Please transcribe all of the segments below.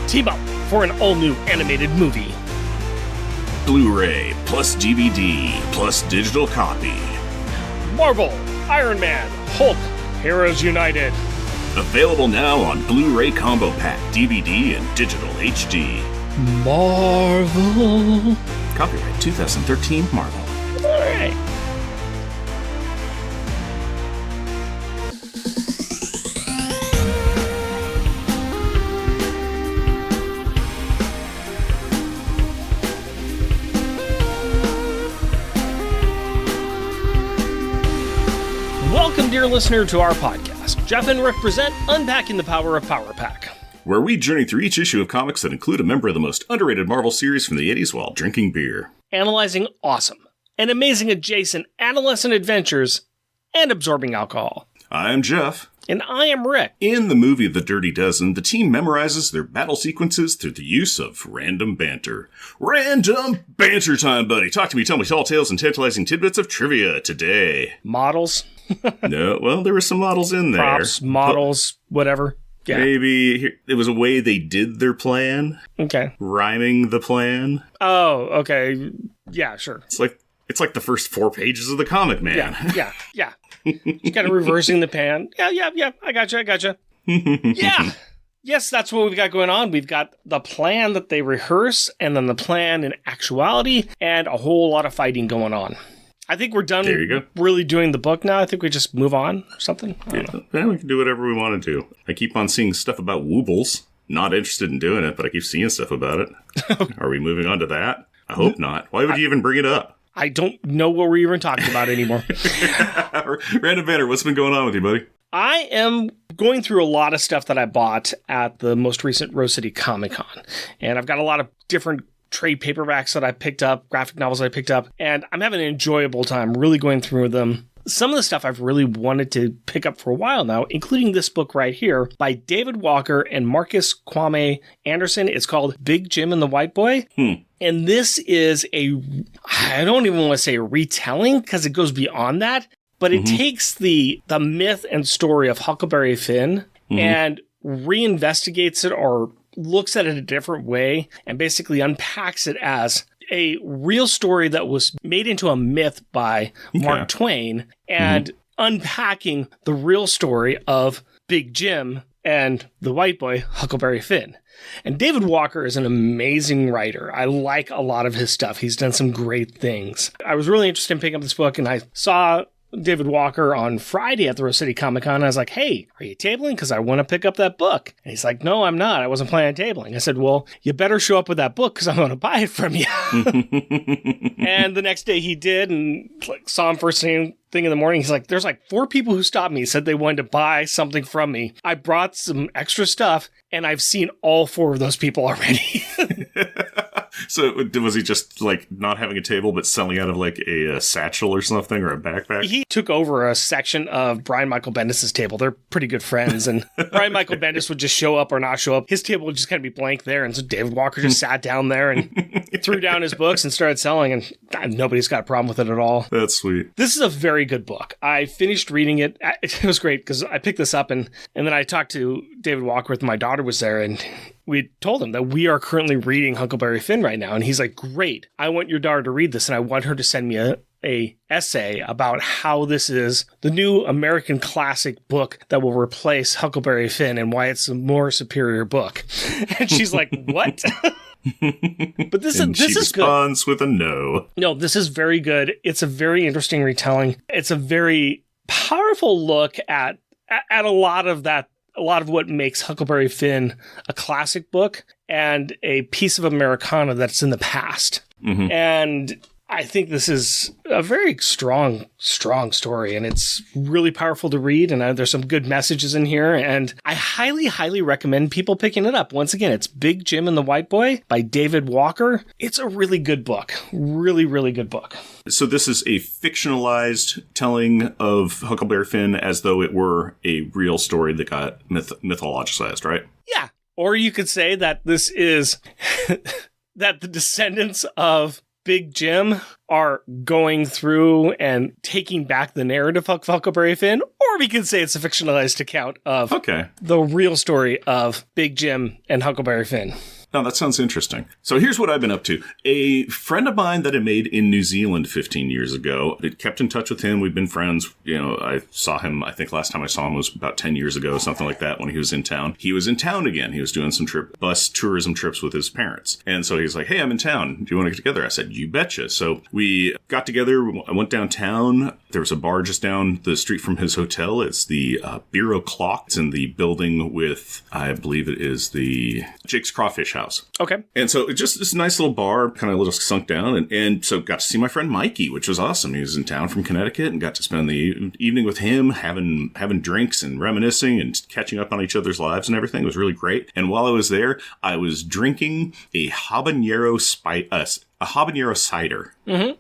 Team up for an all-new animated movie. Blu-ray plus DVD plus digital copy. Marvel, Iron Man, Hulk, Heroes United. Available now on Blu-ray Combo Pack, DVD, and Digital HD. Marvel. Copyright 2013 Marvel. All right. Welcome, dear listener, to our podcast. Jeff and Rick present Unpacking the Power of Power Pack, where we journey through each issue of comics that include a member of the most underrated Marvel series from the 80s while drinking beer. Analyzing awesome and amazing adjacent adolescent adventures and absorbing alcohol. I'm Jeff. And I am Rick. In the movie The Dirty Dozen, the team memorizes their battle sequences through the use of random banter. Random banter time, buddy. Talk to me, tell me tall tales and tantalizing tidbits of trivia today. Models? No, well, there were some models in there. Props, models, whatever. Yeah. Maybe it was a way they did their plan. Okay. Rhyming the plan. Oh, okay. Yeah, sure. It's like the first 4 pages of the comic, man. Yeah. Just kind of reversing the pan. Yeah. I gotcha. Yeah. Yes, that's what we've got going on. We've got the plan that they rehearse, and then the plan in actuality, and a whole lot of fighting going on. I think we're done really doing the book now. I think we just move on or something. Yeah, we can do whatever we want to do. I keep on seeing stuff about woobles. Not interested in doing it, but I keep seeing stuff about it. Are we moving on to that? I hope not. Why would you even bring it up? I don't know what we're even talking about anymore. Random banner, what's been going on with you, buddy? I am going through a lot of stuff that I bought at the most recent Rose City Comic Con. And I've got a lot of different trade paperbacks that I picked up, graphic novels that I picked up, and I'm having an enjoyable time really going through them. Some of the stuff I've really wanted to pick up for a while now, including this book right here by David Walker and Marcus Kwame Anderson. It's called Big Jim and the White Boy. And this is I don't even want to say a retelling because it goes beyond that, but it takes the myth and story of Huckleberry Finn and reinvestigates it or looks at it a different way and basically unpacks it as a real story that was made into a myth by Mark Twain and unpacking the real story of Big Jim and the white boy, Huckleberry Finn. And David Walker is an amazing writer. I like a lot of his stuff. He's done some great things. I was really interested in picking up this book, and I saw David Walker on Friday at the Rose City Comic Con. I was like, hey, are you tabling? Because I want to pick up that book. And he's like, no, I'm not. I wasn't planning on tabling. I said, well, you better show up with that book because I'm going to buy it from you. And the next day he did, and saw him first thing in the morning. He's like, there's 4 people who stopped me, said they wanted to buy something from me. I brought some extra stuff, and I've seen all 4 of those people already. So was he just not having a table but selling out of a satchel or something, or a backpack? He took over a section of Brian Michael Bendis' table. They're pretty good friends, and Brian Michael Bendis would just show up or not show up. His table would just kind of be blank there, and so David Walker just sat down there and threw down his books and started selling, and nobody's got a problem with it at all. That's sweet. This is a very good book. I finished reading it. It was great because I picked this up, and then I talked to David Walker with my daughter was there, and we told him that we are currently reading Huckleberry Finn right now. And he's like, great. I want your daughter to read this. And I want her to send me a essay about how this is the new American classic book that will replace Huckleberry Finn and why it's a more superior book. And she's like, what? But this is good. She responds with a no. No, this is very good. It's a very interesting retelling. It's a very powerful look at a lot of that. A lot of what makes Huckleberry Finn a classic book and a piece of Americana that's in the past. And I think this is a very strong story, and it's really powerful to read, and there's some good messages in here, and I highly, highly recommend people picking it up. Once again, it's Big Jim and the White Boy by David Walker. It's a really good book. Really, really good book. So this is a fictionalized telling of Huckleberry Finn as though it were a real story that got mythologized, right? Yeah. Or you could say that this is that the descendants of Big Jim are going through and taking back the narrative of Huckleberry Finn, or we can say it's a fictionalized account of the real story of Big Jim and Huckleberry Finn. No, that sounds interesting. So here's what I've been up to. A friend of mine that I made in New Zealand 15 years ago, I kept in touch with him. We've been friends. I saw him, I think last time I saw him was about 10 years ago, something like that, when he was in town. He was in town again. He was doing some bus tourism trips with his parents. And so he's like, hey, I'm in town. Do you want to get together? I said, you betcha. So we got together. I went downtown. There was a bar just down the street from his hotel. It's the Bureau Clock. It's in the building with, I believe it is the Jake's Crawfish House. Okay. And so it's just this nice little bar, kind of a little sunk down. And so got to see my friend Mikey, which was awesome. He was in town from Connecticut and got to spend the evening with him, having drinks and reminiscing and catching up on each other's lives and everything. It was really great. And while I was there, I was drinking a habanero cider,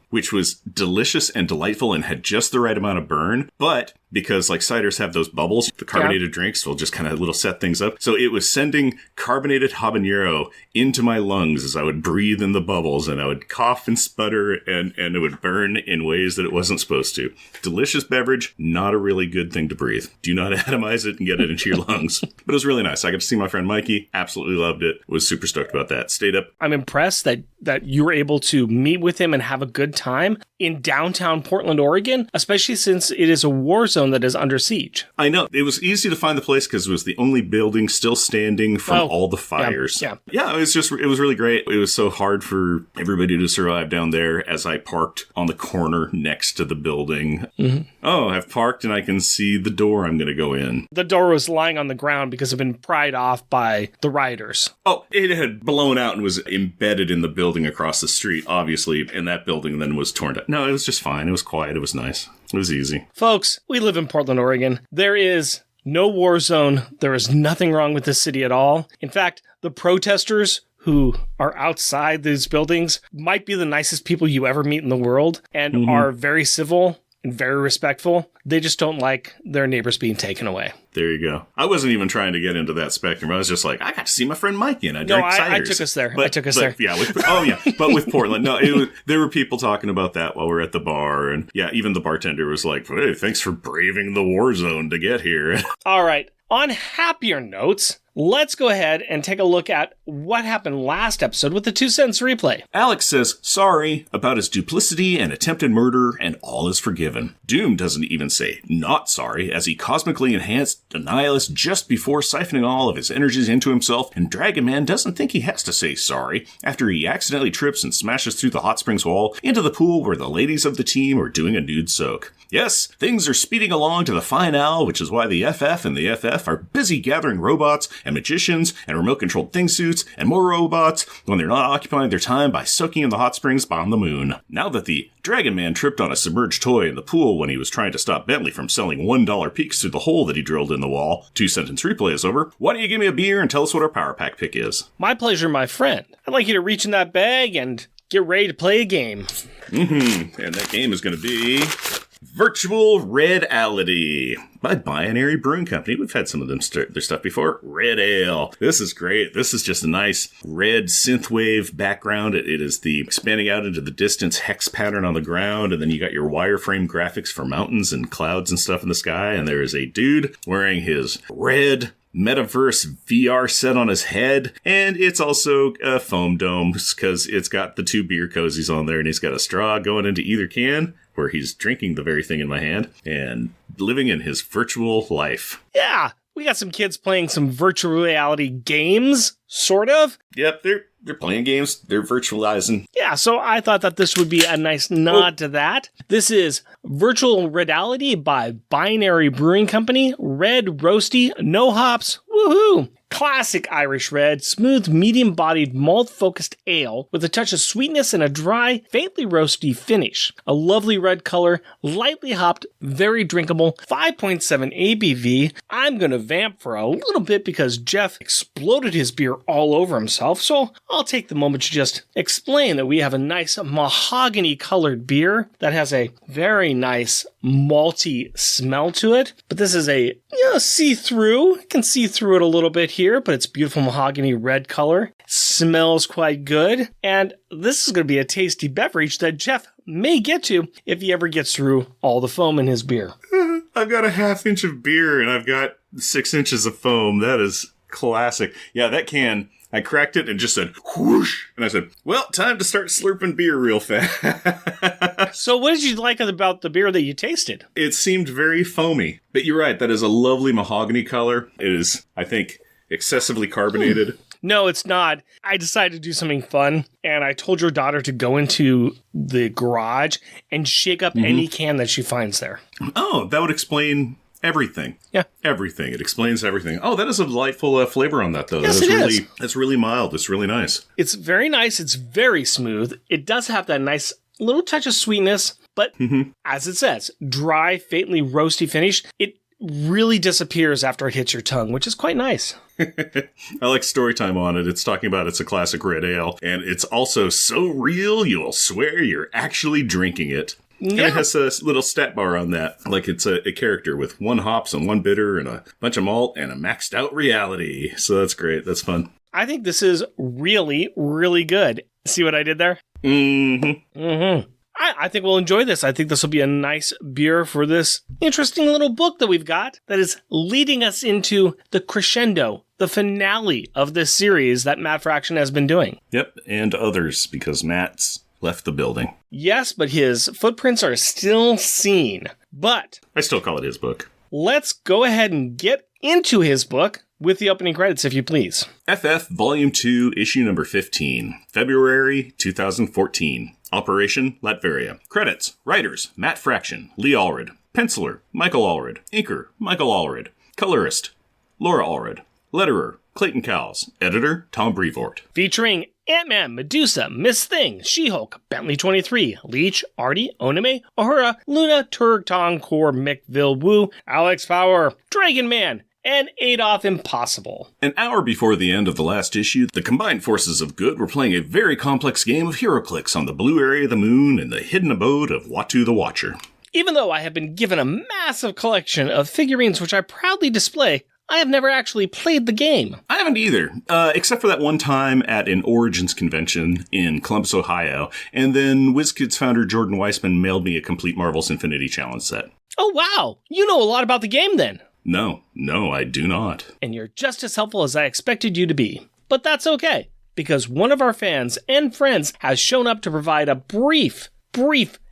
which was delicious and delightful and had just the right amount of burn. But because like ciders have those bubbles, the carbonated drinks will just kind of little set things up. So it was sending carbonated habanero into my lungs as I would breathe in the bubbles, and I would cough and sputter, and it would burn in ways that it wasn't supposed to. Delicious beverage, not a really good thing to breathe. Do not atomize it and get it into your lungs. But it was really nice. I got to see my friend Mikey. Absolutely loved it. Was super stoked about that. Stayed up. I'm impressed that you were able to meet with him and have a good time in downtown Portland, Oregon, especially since it is a war zone that is under siege. I know. It was easy to find the place because it was the only building still standing from all the fires. Yeah. It was really great. It was so hard for everybody to survive down there as I parked on the corner next to the building. Mm-hmm. Oh, I've parked and I can see the door I'm going to go in. The door was lying on the ground because it had been pried off by the rioters. Oh, it had blown out and was embedded in the building across the street, obviously, and that building then was torn down. No, it was just fine. It was quiet. It was nice. It was easy. Folks, we live in Portland, Oregon. There is no war zone. There is nothing wrong with this city at all. In fact, the protesters who are outside these buildings might be the nicest people you ever meet in the world and are very civil and very respectful. They just don't like their neighbors being taken away. There you go. I wasn't even trying to get into that spectrum. I was just like, I got to see my friend Mikey, and I drank ciders. I took us there. Yeah, but with Portland, no, there were people talking about that while we were at the bar, and yeah, even the bartender was like, hey, thanks for braving the war zone to get here. All right. On happier notes, let's go ahead and take a look at what happened last episode with the 2 Cents Replay. Alex says sorry about his duplicity and attempted murder, and all is forgiven. Doom doesn't even say not sorry, as he cosmically enhanced the Nihilist just before siphoning all of his energies into himself, and Dragon Man doesn't think he has to say sorry after he accidentally trips and smashes through the hot springs wall into the pool where the ladies of the team are doing a nude soak. Yes, things are speeding along to the finale, which is why the FF and the FF are busy gathering robots and magicians and remote-controlled thing suits and more robots when they're not occupying their time by soaking in the hot springs on the moon. Now that the Dragon Man tripped on a submerged toy in the pool when he was trying to stop Bentley from selling $1 peaks through the hole that he drilled in the wall, 2-sentence replay is over. Why don't you give me a beer and tell us what our power pack pick is? My pleasure, my friend. I'd like you to reach in that bag and get ready to play a game. And that game is going to be Virtual Redality by Binary Brewing Company. We've had some of their stuff before. Red Ale. This is great. This is just a nice red synthwave background. It is the expanding out into the distance hex pattern on the ground, and then you got your wireframe graphics for mountains and clouds and stuff in the sky, and there is a dude wearing his red metaverse VR set on his head, and it's also a foam dome because it's got the 2 beer cozies on there, and he's got a straw going into either can where he's drinking the very thing in my hand and living in his virtual life. Yeah, we got some kids playing some virtual reality games, sort of. Yep, they're playing games. They're virtualizing. Yeah, so I thought that this would be a nice nod to that. This is Virtual Redality by Binary Brewing Company. Red, roasty, no hops. Woohoo! Classic Irish red, smooth, medium-bodied, malt-focused ale with a touch of sweetness and a dry, faintly roasty finish. A lovely red color, lightly hopped, very drinkable, 5.7 ABV. I'm going to vamp for a little bit because Jeff exploded his beer all over himself, so I'll take the moment to just explain that we have a nice mahogany-colored beer that has a very nice malty smell to it. But this is a see-through. You can see through it a little bit here, but it's beautiful mahogany red color. Smells quite good. And this is going to be a tasty beverage that Jeff may get to if he ever gets through all the foam in his beer. I've got a half inch of beer and I've got 6 inches of foam. That is classic. Yeah, that can, I cracked it and just said whoosh. And I said, well, time to start slurping beer real fast. So what did you like about the beer that you tasted? It seemed very foamy. But you're right, that is a lovely mahogany color. It is, I think, excessively carbonated. No, it's not. I decided to do something fun, and I told your daughter to go into the garage and shake up any can that she finds there. Oh, that would explain everything. Yeah. Everything. It explains everything. Oh, that is a delightful flavor on that, though. Yes, It's really mild. It's really nice. It's very nice. It's very smooth. It does have that nice little touch of sweetness, but as it says, dry, faintly roasty finish. It really disappears after it hits your tongue, which is quite nice. I like story time on it. It's talking about it's a classic red ale, and it's also so real you'll swear you're actually drinking it. Yeah. And it has a little stat bar on that, like it's a character with 1 hops and 1 bitter and a bunch of malt and a maxed out reality. So that's great. That's fun. I think this is really, really good. See what I did there? I think we'll enjoy this. I think this will be a nice beer for this interesting little book that we've got that is leading us into the crescendo, the finale of this series that Matt Fraction has been doing. Yep, and others, because Matt's left the building. Yes, but his footprints are still seen. But I still call it his book. Let's go ahead and get into his book with the opening credits, if you please. FF Volume 2, Issue Number 15, February 2014. Operation Latveria. Credits. Writers, Matt Fraction, Lee Allred. Penciler, Michael Allred. Inker, Michael Allred. Colorist, Laura Allred. Letterer, Clayton Cowles. Editor, Tom Brevoort. Featuring Ant-Man, Medusa, Miss Thing, She-Hulk, Bentley 23, Leech, Artie, Onime, Ahura, Luna, Turg, Tong, Kor, Mick, Wu, Alex Power, Dragon Man, and Adolf Impossible. An hour before the end of the last issue, the combined forces of good were playing a very complex game of HeroClix on the blue area of the moon in the hidden abode of Watu the Watcher. Even though I have been given a massive collection of figurines which I proudly display, I have never actually played the game. I haven't either, except for that one time at an Origins convention in Columbus, Ohio, and then WizKids founder Jordan Weissman mailed me a complete Marvel's Infinity Challenge set. Oh wow, you know a lot about the game then. No, I do not. And you're just as helpful as I expected you to be. But that's okay, because one of our fans and friends has shown up to provide a brief,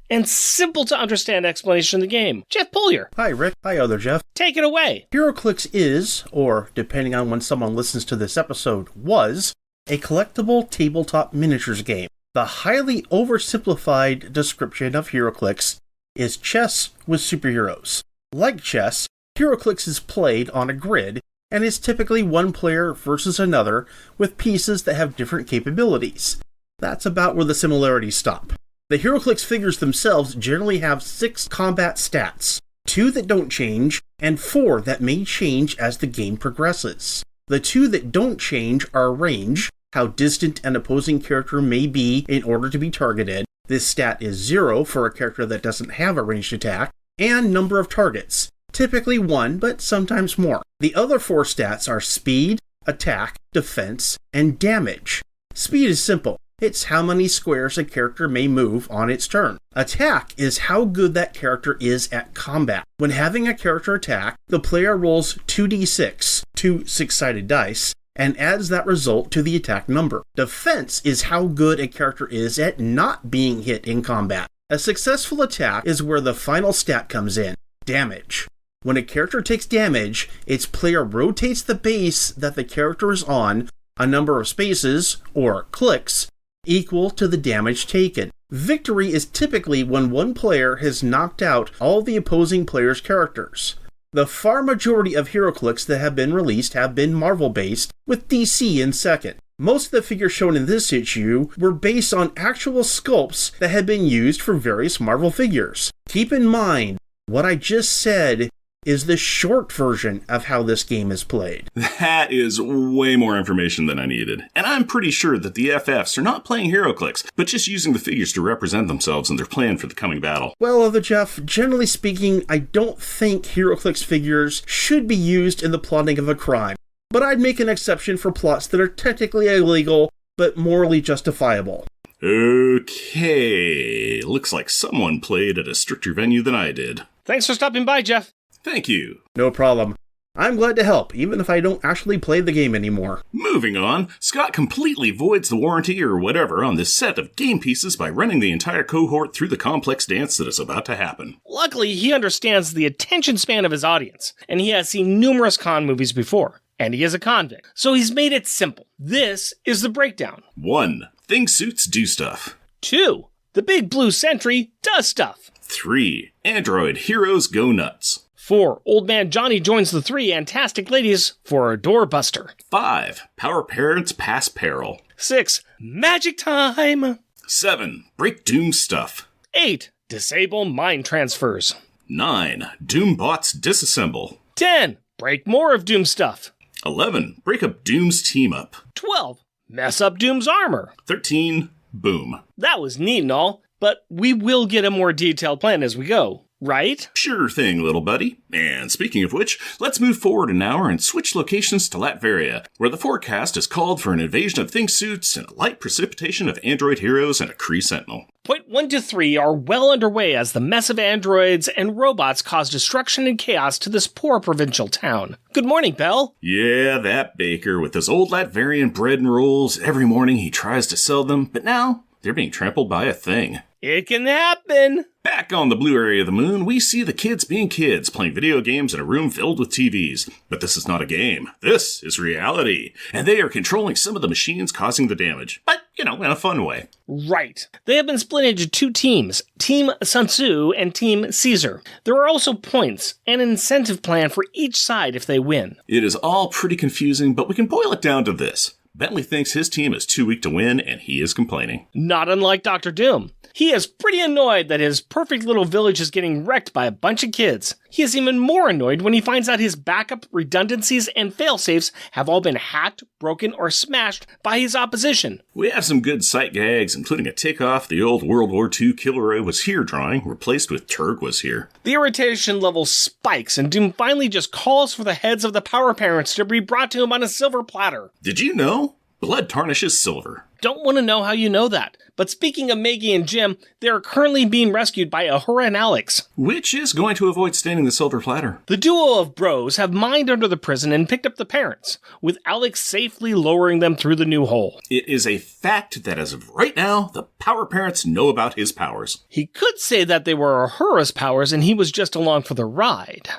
and simple to understand explanation of the game. Jeff Pollier. Hi, Rick. Hi, other Jeff. Take it away. HeroClix is, or depending on when someone listens to this episode, was a collectible tabletop miniatures game. The highly oversimplified description of HeroClix is chess with superheroes. Like chess, HeroClix is played on a grid and is typically one player versus another with pieces that have different capabilities. That's about where the similarities stop. The HeroClix figures themselves generally have 6 combat stats, 2 that don't change, and 4 that may change as the game progresses. The 2 that don't change are range, how distant an opposing character may be in order to be targeted. This stat is 0 for a character that doesn't have a ranged attack, and number of targets, typically 1, but sometimes more. The other 4 stats are speed, attack, defense, and damage. Speed is simple. It's how many squares a character may move on its turn. Attack is how good that character is at combat. When having a character attack, the player rolls 2d6, 2 6-sided dice, and adds that result to the attack number. Defense is how good a character is at not being hit in combat. A successful attack is where the final stat comes in, damage. When a character takes damage, its player rotates the base that the character is on a number of spaces, or clicks, equal to the damage taken. Victory is typically when one player has knocked out all the opposing player's characters. The far majority of HeroClix that have been released have been Marvel-based, with DC in second. Most of the figures shown in this issue were based on actual sculpts that had been used for various Marvel figures. Keep in mind, what I just said is the short version of how this game is played. That is way more information than I needed. And I'm pretty sure that the FFs are not playing HeroClix, but just using the figures to represent themselves in their plan for the coming battle. Well, Jeff, generally speaking, I don't think HeroClix figures should be used in the plotting of a crime. But I'd make an exception for plots that are technically illegal, but morally justifiable. Okay, looks like someone played at a stricter venue than I did. Thanks for stopping by, Jeff. Thank you. No problem. I'm glad to help, even if I don't actually play the game anymore. Moving on, Scott completely voids the warranty or whatever on this set of game pieces by running the entire cohort through the complex dance that is about to happen. Luckily, he understands the attention span of his audience, and he has seen numerous con movies before. And he is a convict, so he's made it simple. This is the breakdown. 1. Thing suits do stuff. 2. The big blue sentry does stuff. 3. Android heroes go nuts. 4. Old man Johnny joins the 3 Fantastic Ladies for a doorbuster. 5. Power parents pass peril. 6. Magic time. 7. Break Doom stuff. 8. Disable mind transfers. 9. Doom bots disassemble. 10. Break more of Doom stuff. 11. Break up Doom's team up. 12. Mess up Doom's armor. 13. Boom. That was neat and all, but we will get a more detailed plan as we go, right? Sure thing, little buddy. And speaking of which, let's move forward an hour and switch locations to Latveria, where the forecast is called for an invasion of thing suits and a light precipitation of android heroes and a Kree sentinel. Point 1 to 3 are well underway as the mess of androids and robots cause destruction and chaos to this poor provincial town. Good morning, Belle. Yeah, that baker with those old Latvian bread and rolls. Every morning he tries to sell them, but now they're being trampled by a thing. It can happen. Back on the blue area of the moon, we see the kids being kids, playing video games in a room filled with TVs. But this is not a game. This is reality. And they are controlling some of the machines causing the damage. But, in a fun way. Right. They have been split into 2 teams, Team Sun Tzu and Team Caesar. There are also points and an incentive plan for each side if they win. It is all pretty confusing, but we can boil it down to this. Bentley thinks his team is too weak to win, and he is complaining. Not unlike Dr. Doom. He is pretty annoyed that his perfect little village is getting wrecked by a bunch of kids. He is even more annoyed when he finds out his backup redundancies and failsafes have all been hacked, broken, or smashed by his opposition. We have some good sight gags, including a takeoff the old World War II Killer Was Here drawing, replaced with Turg Was Here. The irritation level spikes, and Doom finally just calls for the heads of the power parents to be brought to him on a silver platter. Did you know? Blood tarnishes silver. Don't want to know how you know that. But speaking of Maggie and Jim, they are currently being rescued by Ahura and Alex. Which is going to avoid staining the silver platter. The duo of bros have mined under the prison and picked up the parents, with Alex safely lowering them through the new hole. It is a fact that as of right now, the power parents know about his powers. He could say that they were Ahura's powers and he was just along for the ride.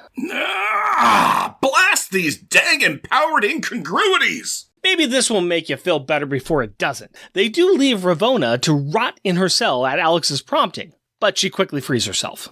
Blast these dang empowered incongruities! Maybe this will make you feel better before it doesn't. They do leave Ravona to rot in her cell at Alex's prompting, but she quickly frees herself.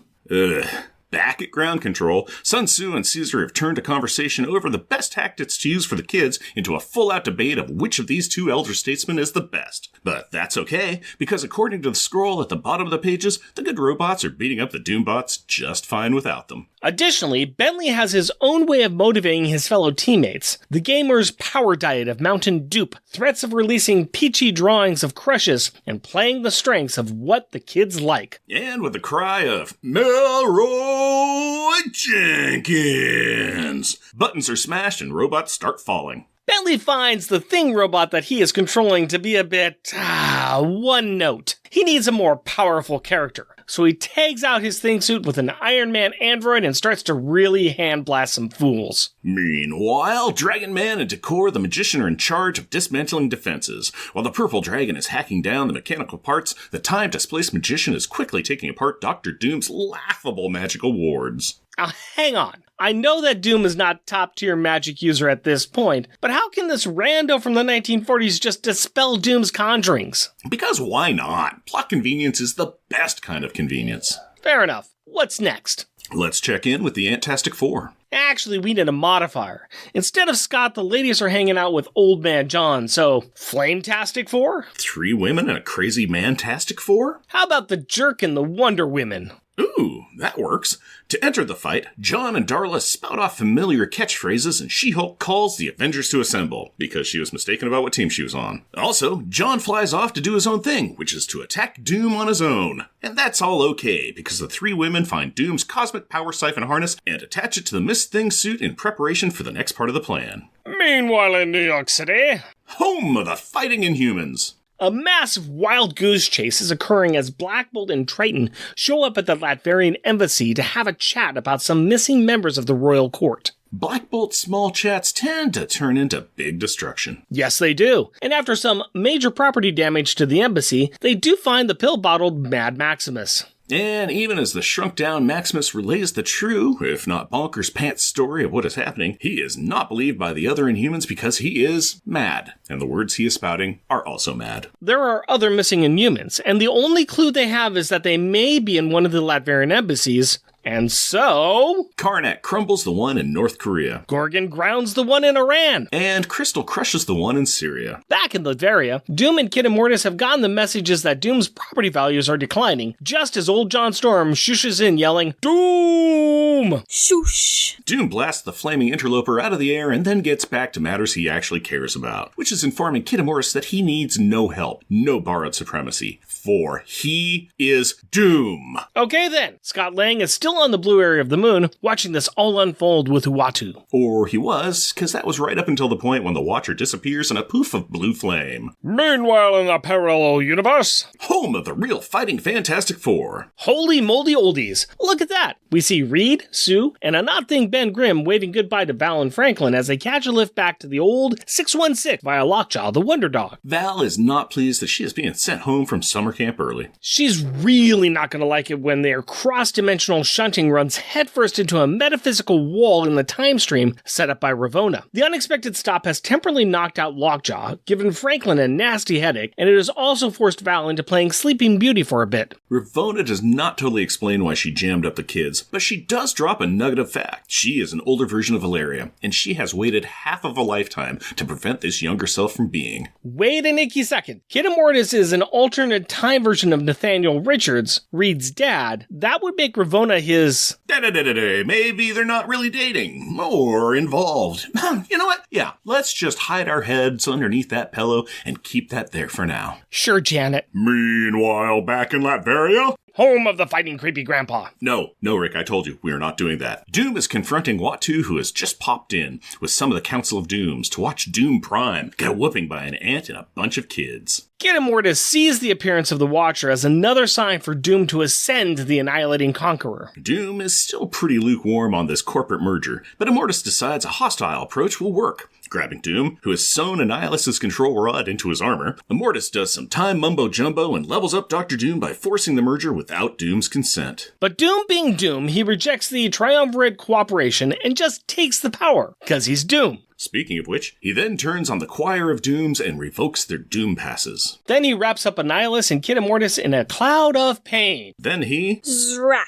Back at ground control, Sun Tzu and Caesar have turned a conversation over the best tactics to use for the kids into a full-out debate of which of these 2 elder statesmen is the best. But that's okay, because according to the scroll at the bottom of the pages, the good robots are beating up the Doombots just fine without them. Additionally, Bentley has his own way of motivating his fellow teammates. The gamer's power diet of Mountain Dupe, threats of releasing peachy drawings of crushes, and playing the strengths of what the kids like. And with the cry of, Melroy Jenkins! Buttons are smashed and robots start falling. Bentley finds the thing robot that he is controlling to be a bit, one note. He needs a more powerful character. So he tags out his thing suit with an Iron Man android and starts to really handblast some fools. Meanwhile, Dragon Man and Decor the Magician are in charge of dismantling defenses. While the Purple Dragon is hacking down the mechanical parts, the time-displaced Magician is quickly taking apart Dr. Doom's laughable magical wards. Now, hang on. I know that Doom is not top-tier magic user at this point, but how can this rando from the 1940s just dispel Doom's conjurings? Because why not? Plot convenience is the best kind of convenience. Fair enough. What's next? Let's check in with the Antastic Four. Actually, we need a modifier. Instead of Scott, the ladies are hanging out with Old Man John, so Flame-tastic Four? 3 women and a crazy man-tastic Four? How about the Jerk and the Wonder Women? Ooh, that works. To enter the fight, John and Darla spout off familiar catchphrases and She-Hulk calls the Avengers to assemble, because she was mistaken about what team she was on. Also, John flies off to do his own thing, which is to attack Doom on his own. And that's all okay, because the three women find Doom's cosmic power siphon harness and attach it to the Miss Thing suit in preparation for the next part of the plan. Meanwhile in New York City, Home of the Fighting Inhumans. a massive wild goose chase is occurring as Black Bolt and Triton show up at the Latvian embassy to have a chat about some missing members of the royal court. Black Bolt's small chats tend to turn into big destruction. Yes, they do. And after some major property damage to the embassy, they do find the pill-bottled Mad Maximus. And even as the shrunk-down Maximus relays the true, if not bonkers pants story of what is happening, he is not believed by the other Inhumans because he is mad. And the words he is spouting are also mad. There are other missing Inhumans, and the only clue they have is that they may be in one of the Latvian embassies. And so... Karnak crumbles the one in North Korea. Gorgon grounds the one in Iran. And Crystal crushes the one in Syria. Back in Latveria, Doom and Kid and Mortis have gotten the messages that Doom's property values are declining, just as old John Storm shushes in yelling, Doom! Shush! Doom blasts the flaming interloper out of the air and then gets back to matters he actually cares about, which is informing Kid and Mortis that he needs no help, no borrowed supremacy, for he is Doom. Okay then, Scott Lang is still on the blue area of the moon, watching this all unfold with Uatu. Or he was, because that was right up until the point when the Watcher disappears in a poof of blue flame. Meanwhile in the parallel universe, Home of the real fighting Fantastic Four. holy moldy oldies, look at that! We see Reed, Sue, and a not-thing Ben Grimm waving goodbye to Val and Franklin as they catch a lift back to the old 616 via Lockjaw, the Wonder Dog. Val is not pleased that she is being sent home from summer camp early. She's really not going to like it when their cross-dimensional shunting runs headfirst into a metaphysical wall in the time stream set up by Ravonna. The unexpected stop has temporarily knocked out Lockjaw, given Franklin a nasty headache, and it has also forced Val into playing Sleeping Beauty for a bit. Ravonna does not totally explain why she jammed up the kids, but she does drop a nugget of fact. She is an older version of Valeria, and she has waited half of a lifetime to prevent this younger self from being. Wait an icky second. Kid and Mortis is an alternate time version of Nathaniel Richards, Reed's dad. That would make Ravonna his... Maybe they're not really dating, or involved. You know what? Yeah, let's just hide our heads underneath that pillow and keep that there for now. Sure, Janet. Meanwhile, back in Latveria... Home of the fighting creepy grandpa. No, Rick, I told you, we are not doing that. Doom is confronting Uatu, who has just popped in with some of the Council of Dooms to watch Doom Prime get a whooping by an ant and a bunch of kids. Kid and Mortis sees the appearance of the Watcher as another sign for Doom to ascend the annihilating conqueror. Doom is still pretty lukewarm on this corporate merger, but Immortus decides a hostile approach will work. Grabbing Doom, who has sewn Annihilus's control rod into his armor, Immortus does some time mumbo-jumbo and levels up Dr. Doom by forcing the merger without Doom's consent. But Doom being Doom, he rejects the triumvirate cooperation and just takes the power, because he's Doom. Speaking of which, he then turns on the Choir of Dooms and revokes their Doom passes. Then he wraps up Annihilus and Kid and Mortis in a cloud of pain. Then he... Zrak.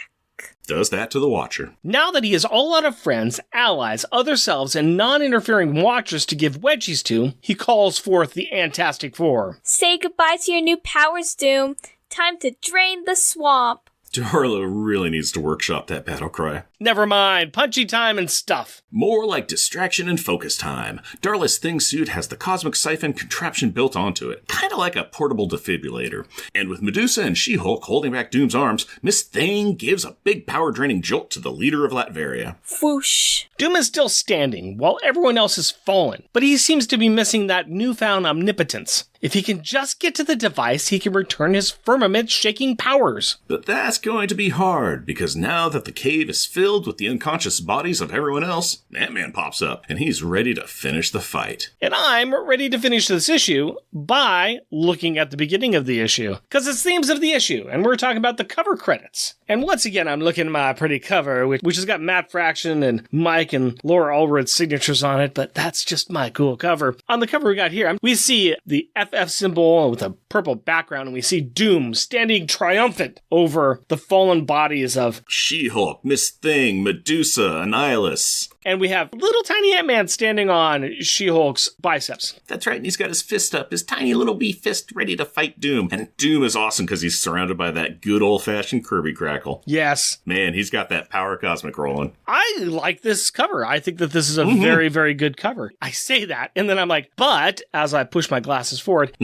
does that to the Watcher. Now that he is all out of friends, allies, other selves, and non-interfering Watchers to give wedgies to, he calls forth the Antastic Four. Say goodbye to your new powers, Doom. Time to drain the swamp. Darla really needs to workshop that battle cry. Never mind, punchy time and stuff. More like distraction and focus time. Darla's Thing suit has the cosmic siphon contraption built onto it, kind of like a portable defibrillator. And with Medusa and She-Hulk holding back Doom's arms, Miss Thing gives a big power-draining jolt to the leader of Latveria. Whoosh. Doom is still standing, while everyone else has fallen, but he seems to be missing that newfound omnipotence. If he can just get to the device, he can return his firmament-shaking powers. But that's going to be hard, because now that the cave is filled with the unconscious bodies of everyone else, Ant-Man pops up, and he's ready to finish the fight. And I'm ready to finish this issue by looking at the beginning of the issue, because it's themes of the issue, and we're talking about the cover credits. And once again, I'm looking at my pretty cover, which has got Matt Fraction and Mike and Laura Allred's signatures on it, but that's just my cool cover. On the cover we got here, we see the FF symbol with a purple background, and we see Doom standing triumphant over the fallen bodies of She-Hulk, Miss Thing, Medusa, Annihilus. And we have little tiny Ant-Man standing on She-Hulk's biceps. That's right, and he's got his fist up, his tiny little wee fist ready to fight Doom. And Doom is awesome because he's surrounded by that good old-fashioned Kirby crackle. Yes. Man, he's got that power cosmic rolling. I like this cover. I think that this is a very, very good cover. I say that, and then I'm like, but as I push my glasses forward,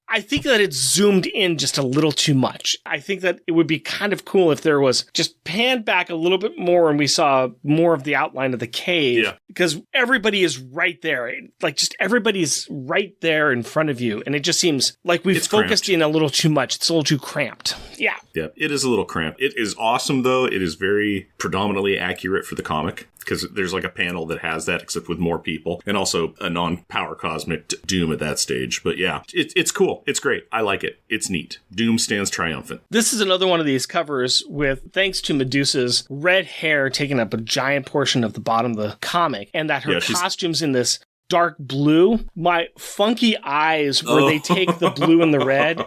I think that it's zoomed in just a little too much. I think that it would be kind of cool if there was just panned back a little bit more and we saw more of the outline of the cave. Yeah. Because everybody is right there. Like, just everybody's right there in front of you. And it just seems like we've focused in a little too much. It's a little too cramped. Yeah. Yeah, it is a little cramped. It is awesome, though. It is very predominantly accurate for the comic. Because there's like a panel that has that, except with more people, and also a non-power cosmic Doom at that stage. But yeah, it's cool. It's great. I like it. It's neat. Doom stands triumphant. This is another one of these covers with, thanks to Medusa's red hair taking up a giant portion of the bottom of the comic, and that her costume's in this dark blue. My funky eyes, where they take the blue and the red,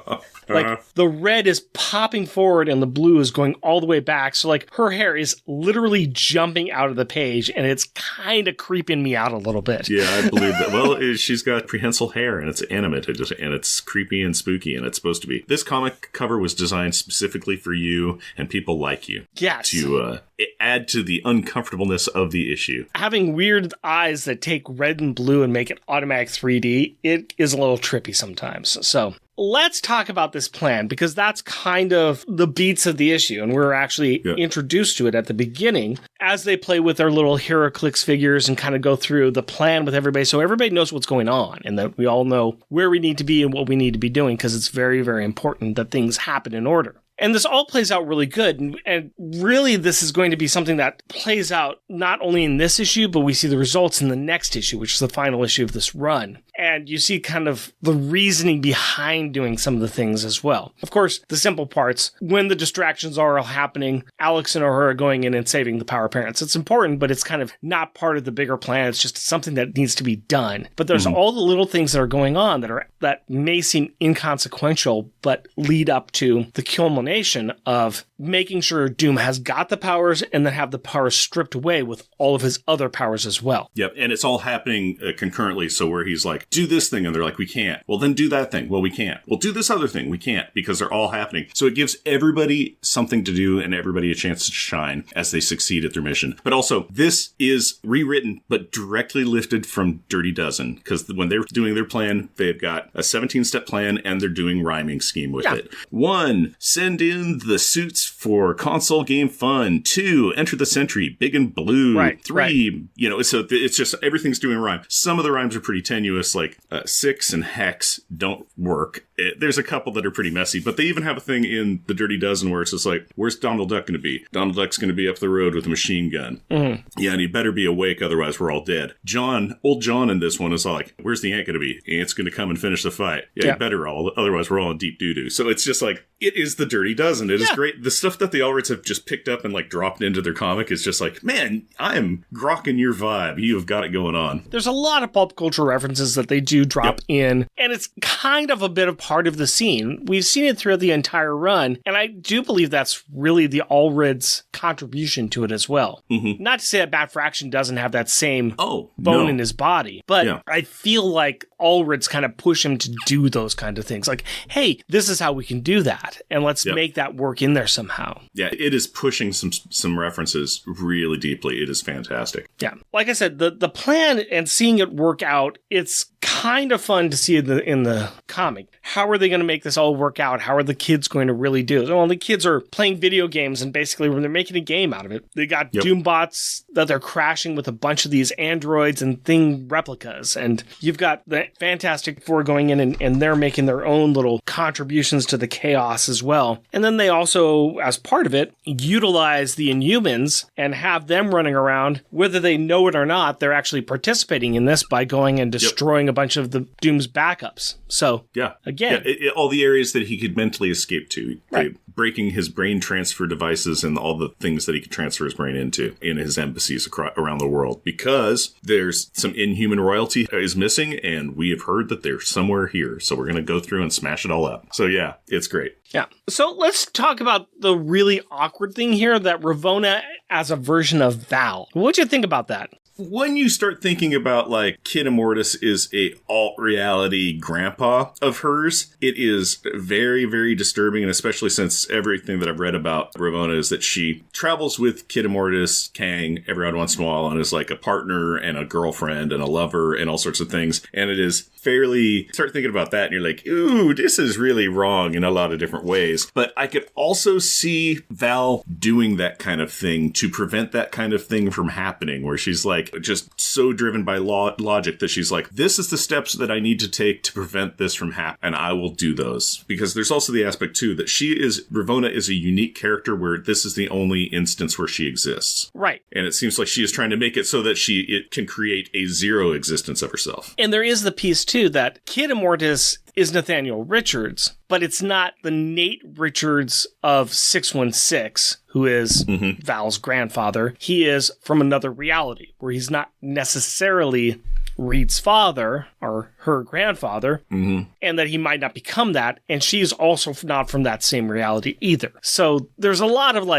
like the red is popping forward and the blue is going all the way back. So like her hair is literally jumping out of the page, and it's kind of creeping me out a little bit. Yeah, I believe that. Well, she's got prehensile hair and it's animated and it's creepy and spooky, and it's supposed to be. This comic cover was designed specifically for you and people like you. Yes. To add to the uncomfortableness of the issue. Having weird eyes that take red and blue and make it automatic 3D, it is a little trippy sometimes. So let's talk about this plan, because that's kind of the beats of the issue. And we're actually introduced to it at the beginning as they play with their little HeroClix figures and kind of go through the plan with everybody. So everybody knows what's going on and that we all know where we need to be and what we need to be doing, because it's very, very important that things happen in order. And this all plays out really good. And really, this is going to be something that plays out not only in this issue, but we see the results in the next issue, which is the final issue of this run. And you see kind of the reasoning behind doing some of the things as well. Of course, the simple parts, when the distractions are all happening, Alex and her are going in and saving the Power Parents. It's important, but it's kind of not part of the bigger plan. It's just something that needs to be done. But there's all the little things that are going on that may seem inconsequential, but lead up to the culmination of making sure Doom has got the powers and then have the powers stripped away with all of his other powers as well. Yep, and it's all happening concurrently, so where he's like, do this thing, and they're like, we can't. Well, then do that thing. Well, we can't. Well, do this other thing. We can't, because they're all happening. So it gives everybody something to do and everybody a chance to shine as they succeed at their mission. But also, this is rewritten, but directly lifted from Dirty Dozen, because when they're doing their plan, they've got a 17-step plan, and they're doing rhyming scheme with it. 1, send in the suits for console game fun. 2, enter the sentry, big and blue. 3, so it's just, everything's doing rhyme. Some of the rhymes are pretty tenuous, like 6 and hex don't work. There's a couple that are pretty messy, but they even have a thing in the Dirty Dozen where it's just like, where's Donald Duck going to be? Donald Duck's going to be up the road with a machine gun. Yeah, and he better be awake, otherwise we're all dead. Old John in this one is like, where's the ant going to be? Ant's going to come and finish the fight. Yeah, you better all, otherwise we're all in deep doo-doo. So it's just like, it is the Dirty Dozen. It is great. The stuff that the Allreds have just picked up and like dropped into their comic is just like, man, I'm grokking your vibe. You've got it going on. There's a lot of pop culture references that they do drop in, and it's kind of a bit of part of the scene. We've seen it throughout the entire run, and I do believe that's really the Allreds' contribution to it as well. Not to say that Bat Fraction doesn't have that same bone in his body, but I feel like Allreds kind of push him to do those kind of things. Like, hey, this is how we can do that, and let's make that work in there somehow. Yeah, it is pushing some references really deeply. It is fantastic. Yeah. Like I said, the plan and seeing it work out, it's kind of fun to see in the comic. How are they going to make this all work out? How are the kids going to really do it? Well, the kids are playing video games, and basically when they're making a game out of it, they got Doombots that they're crashing with a bunch of these androids and thing replicas. And you've got the Fantastic Four going in and they're making their own little contributions to the chaos as well. And then they also, as part of it, utilize the Inhumans and have them running around. Whether they know it or not, they're actually participating in this by going and destroying a bunch of the Doom's backups. So, again, all the areas that he could mentally escape to, breaking his brain transfer devices and all the things that he can transfer his brain into in his embassies around the world, because there's some inhuman royalty is missing, and we have heard that they're somewhere here. So we're going to go through and smash it all up. So yeah, it's great. Yeah. So let's talk about the really awkward thing here, that Ravonna as a version of Val. What'd you think about that? When you start thinking about, like, Kid Immortus is a alt-reality grandpa of hers, it is very, very disturbing, and especially since everything that I've read about Ravonna is that she travels with Kid Immortus, Kang, every once in a while, and is like a partner and a girlfriend and a lover and all sorts of things, and it is fairly... Start thinking about that, and you're like, ooh, this is really wrong in a lot of different ways. But I could also see Val doing that kind of thing to prevent that kind of thing from happening, where she's like, just so driven by logic that she's like, this is the steps that I need to take to prevent this from happening, and I will do those. Because there's also the aspect, too, that Ravonna is a unique character where this is the only instance where she exists. Right. And it seems like she is trying to make it so that it can create a zero existence of herself. And there is the piece, too, that Kid Immortus is Nathaniel Richards, but it's not the Nate Richards of 616, who is Val's grandfather. He is from another reality, where he's not necessarily Reed's father or her grandfather, and that he might not become that, and she's also not from that same reality either. So there's a lot of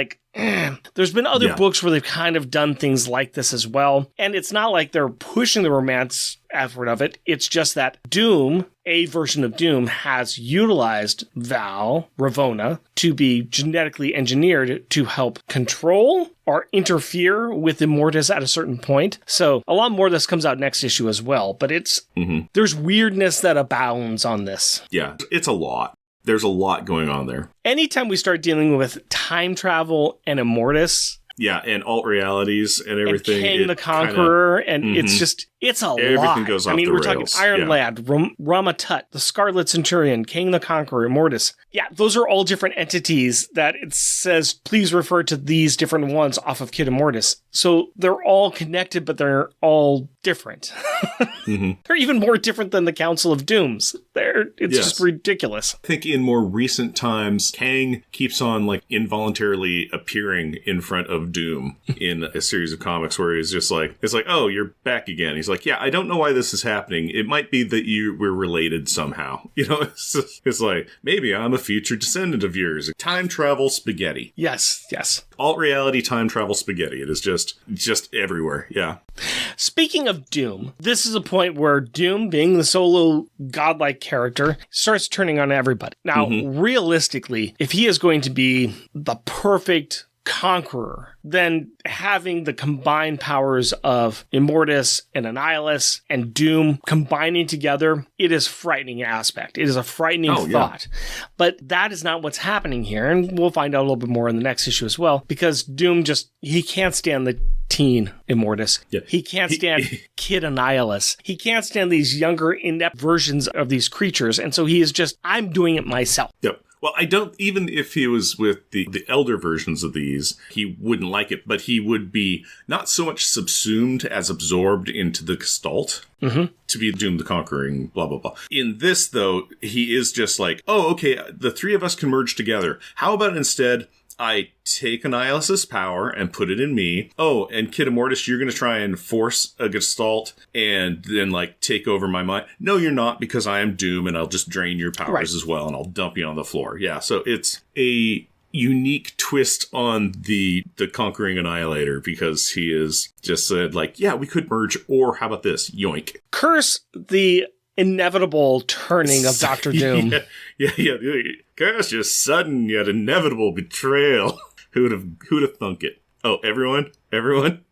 there's been other books where they've kind of done things like this as well, and it's not like they're pushing the romance effort of it. It's just that Doom, a version of Doom, has utilized Ravonna, to be genetically engineered to help control or interfere with Immortus at a certain point. So a lot more of this comes out next issue as well, but it's there's weirdness that abounds on this. Yeah, it's a lot. There's a lot going on there. Anytime we start dealing with time travel and Immortus... Yeah, and alt realities and everything. And Kang the Conqueror, and it's a lot. Everything goes off the we're rails. talking Iron Lad, Rama Tut, the Scarlet Centurion, Kang the Conqueror, Immortus. Yeah, those are all different entities that it says, please refer to these different ones off of Kid Immortus. So they're all connected, but they're all different. They're even more different than the Council of Dooms. It's just ridiculous. I think in more recent times, Kang keeps on involuntarily appearing in front of Doom in a series of comics where he's just like, it's like, oh, you're back again. He's like, yeah, I don't know why this is happening. It might be that we're related somehow. It's like, maybe I'm a future descendant of yours. Time travel spaghetti. Yes. Alt reality time travel spaghetti. It is just everywhere. Yeah. Speaking of Doom, this is a point where Doom, being the solo godlike character, starts turning on everybody. Now, realistically, if he is going to be the perfect conqueror, then having the combined powers of Immortus and Annihilus and Doom combining together, it is a frightening aspect. It is a frightening thought. But that is not what's happening here, and we'll find out a little bit more in the next issue as well, because Doom he can't stand the teen Immortus. Yeah. He can't stand Kid Annihilus. He can't stand these younger, inept versions of these creatures, and so he is just, I'm doing it myself. Yep. Well, even if he was with the elder versions of these, he wouldn't like it, but he would be not so much subsumed as absorbed into the Gestalt to be Doom the Conquering, blah, blah, blah. In this, though, he is just like, oh, okay, the three of us can merge together. How about instead I take Annihilus's power and put it in me. Oh, and Kid Immortus, you're going to try and force a Gestalt and then take over my mind. No, you're not, because I am Doom and I'll just drain your powers as well and I'll dump you on the floor. Yeah, so it's a unique twist on the Conquering Annihilator, because he is just said yeah, we could merge, or how about this? Yoink. Curse the inevitable turning of Dr. Doom. Yeah. Curse your sudden yet inevitable betrayal. Who'd have thunk it? Oh, everyone?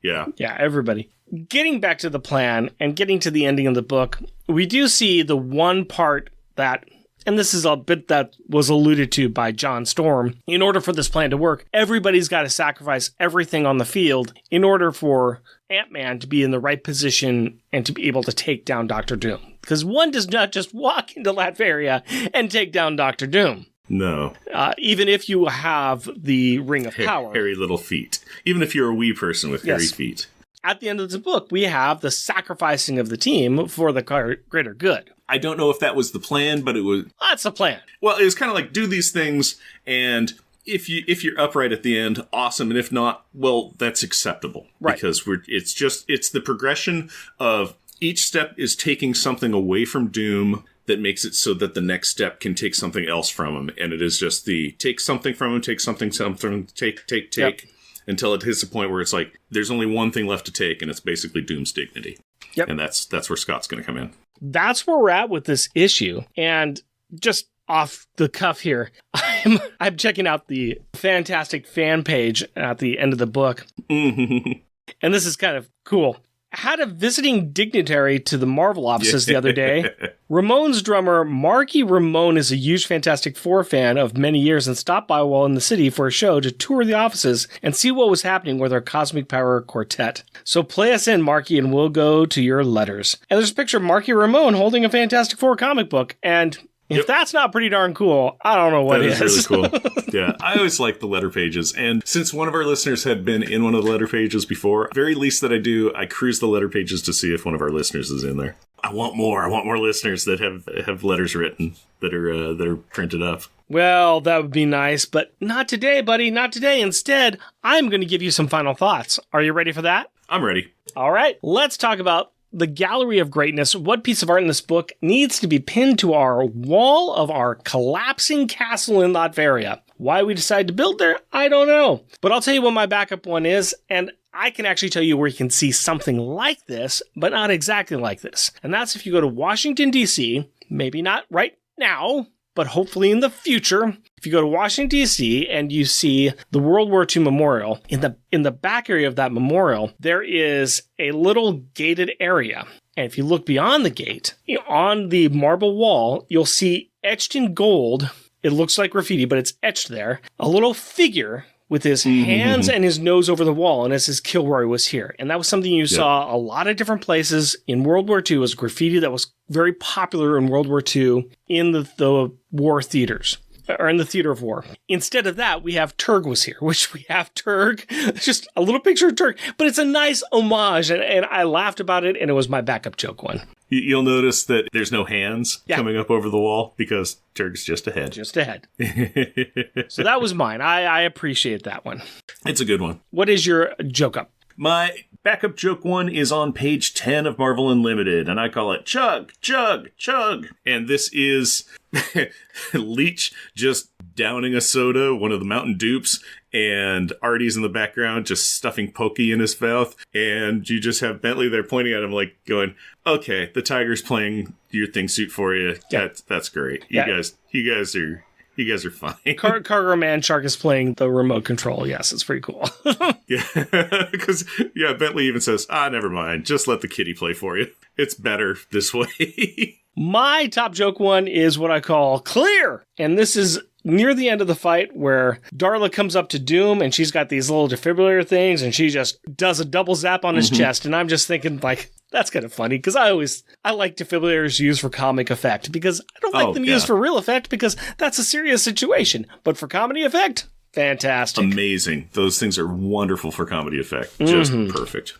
Yeah. Yeah, everybody. Getting back to the plan and getting to the ending of the book, we do see the one part that, and this is a bit that was alluded to by John Storm, in order for this plan to work, everybody's got to sacrifice everything on the field in order for Ant-Man to be in the right position and to be able to take down Dr. Doom. Because one does not just walk into Latveria and take down Dr. Doom. No. Even if you have the Ring of Power. Hairy little feet. Even if you're a wee person with hairy feet. At the end of the book, we have the sacrificing of the team for the greater good. I don't know if that was the plan, but it was... That's the plan. Well, it was kind of like, do these things, and if you're upright at the end, awesome. And if not, well, that's acceptable. Right. Because it's the progression of each step is taking something away from Doom that makes it so that the next step can take something else from him. And it is just the take something from him, take something, take, Yep. until it hits a point where it's like, there's only one thing left to take, and it's basically Doom's dignity. Yep. And that's where Scott's going to come in. That's where we're at with this issue. And just off the cuff here, I'm checking out the fantastic fan page at the end of the book. And this is kind of cool. Had a visiting dignitary to the Marvel offices the other day. Ramones drummer Marky Ramone is a huge Fantastic Four fan of many years and stopped by while in the city for a show to tour the offices and see what was happening with our Cosmic Power Quartet. So play us in, Marky, and we'll go to your letters. And there's a picture of Marky Ramone holding a Fantastic Four comic book, and if that's not pretty darn cool, I don't know what is. That is really cool. Yeah, I always like the letter pages. And since one of our listeners had been in one of the letter pages before, very least that I do, I cruise the letter pages to see if one of our listeners is in there. I want more. I want more listeners that have letters written that are printed up. Well, that would be nice, but not today, buddy. Not today. Instead, I'm going to give you some final thoughts. Are you ready for that? I'm ready. All right. Let's talk about the Gallery of Greatness. What piece of art in this book needs to be pinned to our wall of our collapsing castle in Latveria? Why we decided to build there, I don't know. But I'll tell you what my backup one is, and I can actually tell you where you can see something like this, but not exactly like this. And that's if you go to Washington, D.C., maybe not right now, but hopefully in the future. If you go to Washington, D.C., and you see the World War II Memorial, in the back area of that memorial, there is a little gated area. And if you look beyond the gate, on the marble wall, you'll see etched in gold, it looks like graffiti, but it's etched there, a little figure with his hands and his nose over the wall, and it says Kilroy was here. And that was something you saw a lot of different places in World War II. It was graffiti that was very popular in World War II in the war theaters, or in the theater of war. Instead of that, we have Turg was here, which we have Turg, just a little picture of Turg, but it's a nice homage, and I laughed about it, and it was my backup joke one. You'll notice that there's no hands coming up over the wall because Turg's just ahead. Just ahead. So that was mine. I appreciate that one. It's a good one. What is your joke up? My backup joke one is on page 10 of Marvel Unlimited, and I call it Chug, Chug, Chug. And this is Leech just downing a soda, one of the Mountain Dupes, and Artie's in the background just stuffing Pokey in his mouth, and you just have Bentley there pointing at him like going, okay, the Tiger's playing your thing suit for you. Yeah. That's great. You guys are fine. Cargo Man Shark is playing the remote control. Yes, it's pretty cool. Yeah, because Bentley even says, never mind. Just let the kitty play for you. It's better this way. My top joke one is what I call clear. And this is near the end of the fight where Darla comes up to Doom and she's got these little defibrillator things and she just does a double zap on his chest. And I'm just thinking like, that's kind of funny because I like defibrillators used for comic effect because I don't like them used for real effect because that's a serious situation. But for comedy effect, fantastic. Amazing. Those things are wonderful for comedy effect. Just perfect.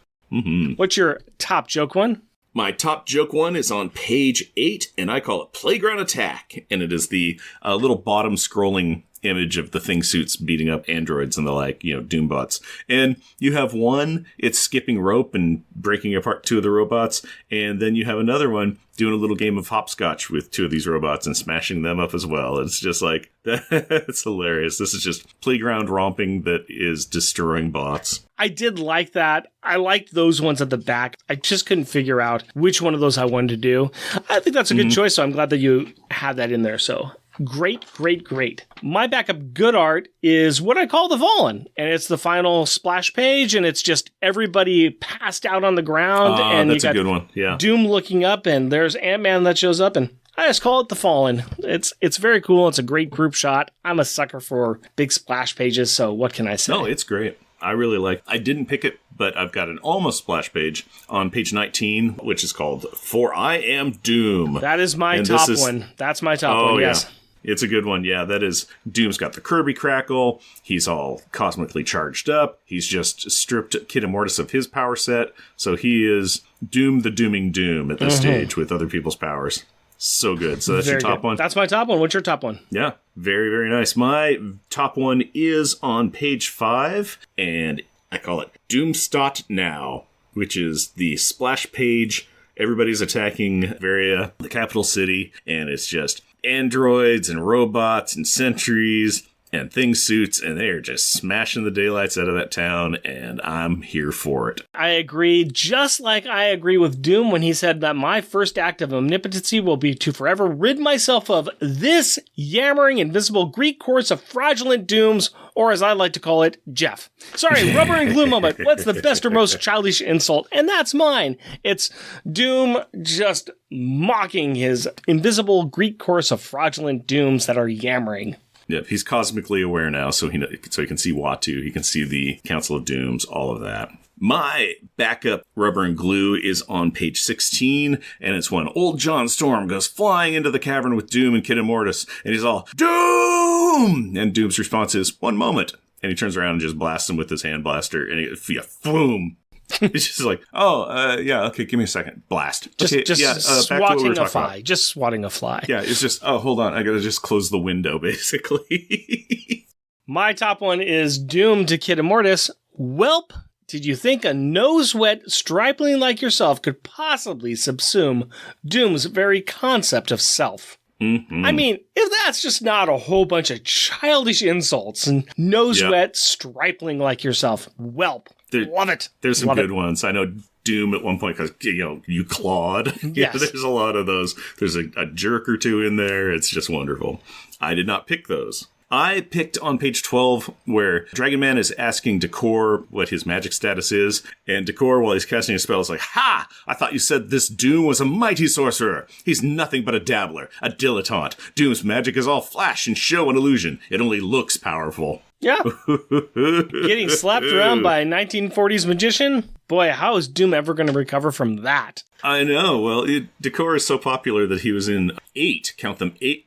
What's your top joke one? My top joke one is on page 8, and I call it Playground Attack. And it is the little bottom scrolling image of the thing suits beating up androids and the like, Doombots. And you have one, it's skipping rope and breaking apart two of the robots. And then you have another one doing a little game of hopscotch with two of these robots and smashing them up as well. It's just like, that's hilarious. This is just playground romping that is destroying bots. I did like that. I liked those ones at the back. I just couldn't figure out which one of those I wanted to do. I think that's a good choice, so I'm glad that you had that in there. So great, great, great. My backup good art is what I call the Fallen, and it's the final splash page, and it's just everybody passed out on the ground. And that's you got a good one. Yeah. Doom looking up, and there's Ant-Man that shows up, and I just call it the Fallen. It's very cool. It's a great group shot. I'm a sucker for big splash pages, so what can I say? No, it's great. I really like. I didn't pick it, but I've got an almost splash page on page 19, which is called For I Am Doom. That is my top one. That's my top one, yes. Yeah. It's a good one. Yeah, that is. Doom's got the Kirby crackle. He's all cosmically charged up. He's just stripped Kid Immortus of his power set. So he is Doom the Dooming Doom at this stage with other people's powers. So good. So that's Very your top good. one? That's my top one. What's your top one? Yeah, very, very nice. My top one is on page 5, and I call it Doomstot Now, which is the splash page. Everybody's attacking Latveria, the capital city, and it's just androids and robots and sentries and thing suits, and they are just smashing the daylights out of that town, and I'm here for it. I agree, just like I agree with Doom when he said that my first act of omnipotency will be to forever rid myself of this yammering invisible Greek chorus of fraudulent dooms, or as I like to call it, Jeff. Sorry, rubber and glue moment. What's the best or most childish insult? And that's mine. It's Doom just mocking his invisible Greek chorus of fraudulent dooms that are yammering. Yep, he's cosmically aware now, so he can see Watu, he can see the Council of Dooms, all of that. My backup rubber and glue is on page 16, and it's when old John Storm goes flying into the cavern with Doom and Kid Immortus, and he's all, Doom! And Doom's response is, one moment. And he turns around and just blasts him with his hand blaster, and boom! It's just like, yeah, okay, give me a second. Blast. Okay, Swatting a fly. Just swatting a fly. Yeah, it's just, hold on, I gotta just close the window, basically. My top one is Doom to Kid Immortus. Whelp, did you think a nose-wet stripling like yourself could possibly subsume Doom's very concept of self? Mm-hmm. I mean, if that's just not a whole bunch of childish insults and nose-wet stripling like yourself, Whelp. Love it. There's some good ones. I know Doom at one point goes, you Claude. Yes. There's a lot of those. There's a jerk or two in there. It's just wonderful. I did not pick those. I picked on page 12 where Dragon Man is asking Decor what his magic status is, and Decor, while he's casting a spell, is like, ha! I thought you said this Doom was a mighty sorcerer. He's nothing but a dabbler, a dilettante. Doom's magic is all flash and show and illusion. It only looks powerful. Yeah. Getting slapped around by a 1940s magician? Boy, how is Doom ever going to recover from that? I know. Well, Decor is so popular that he was in 8